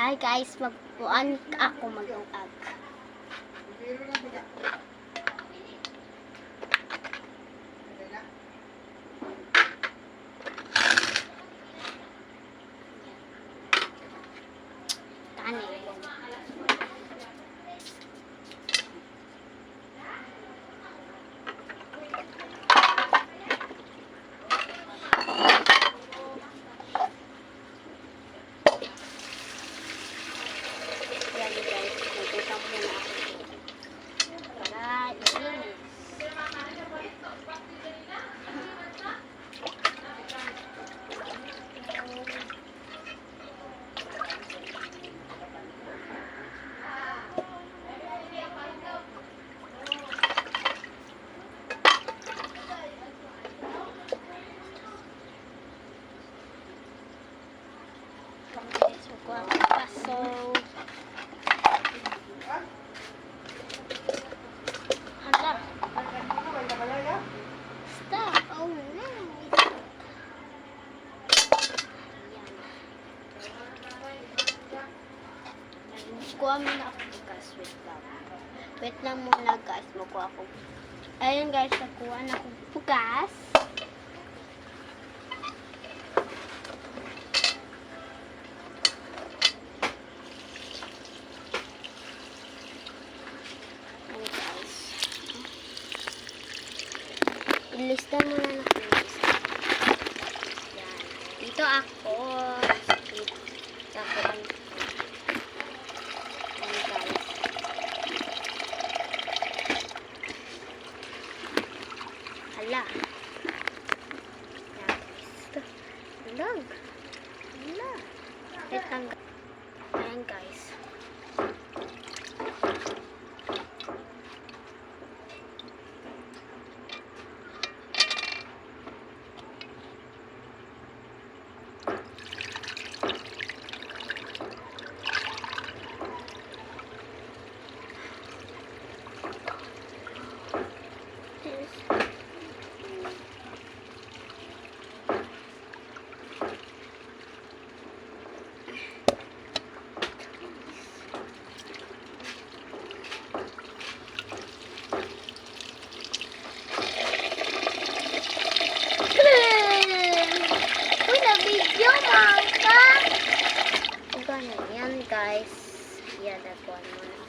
Hi guys, magpuan ako mag-uag. Tani. Yan guys, nagutang muna ako. Para ilinis. So, kuha ko paso. Hala. Stop. Oh no. Kuha muna ako guys. Wait lang. Wait lang muna guys. Makuha ako. Ayun guys. Nakuha na akong bugas. Ilista muna na ko. Yan. Dito ako. Yan guys. Hala. Yan guys. Lag. Hala. Wait lang. Ayan guys. Yan guys. Yan, nakuhan mo na.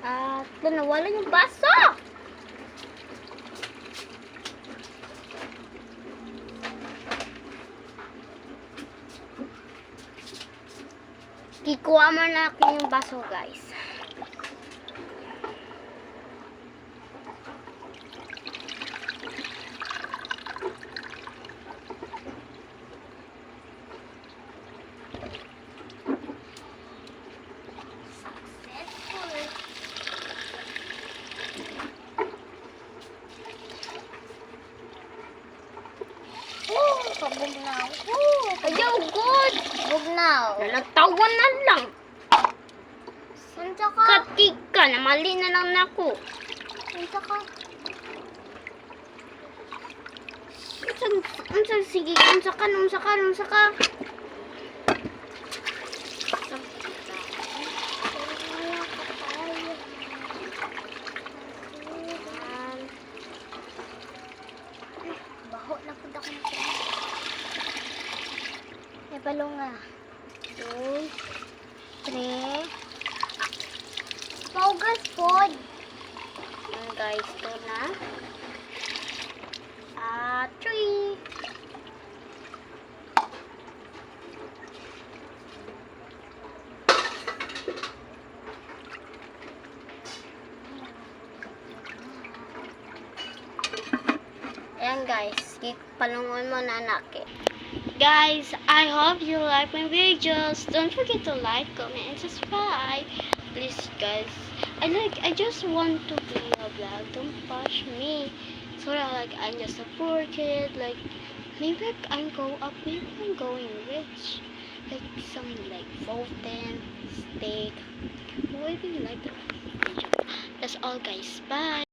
At nawala yung baso! Kikuha mo na ako yung baso guys. Bugnaw. Ayaw, good. Bugnaw. Nalagtawan na lang. Santa ka? Katik ka. Namali na lang na ako. Santa ka? Sige. Unsa ka. Baho na po ako. Balong nga. 2, 3. Paugas pod. Yan guys, ito na. 3. Ayan guys, palungon mo na nake. Guys, I hope you like my videos. Don't forget to like, comment, and subscribe. Please, guys. I just want to be a vlog. Don't push me. Sorry, I'm just a poor kid. Maybe I'm going rich. Some Fulton, steak. Maybe That's all, guys. Bye.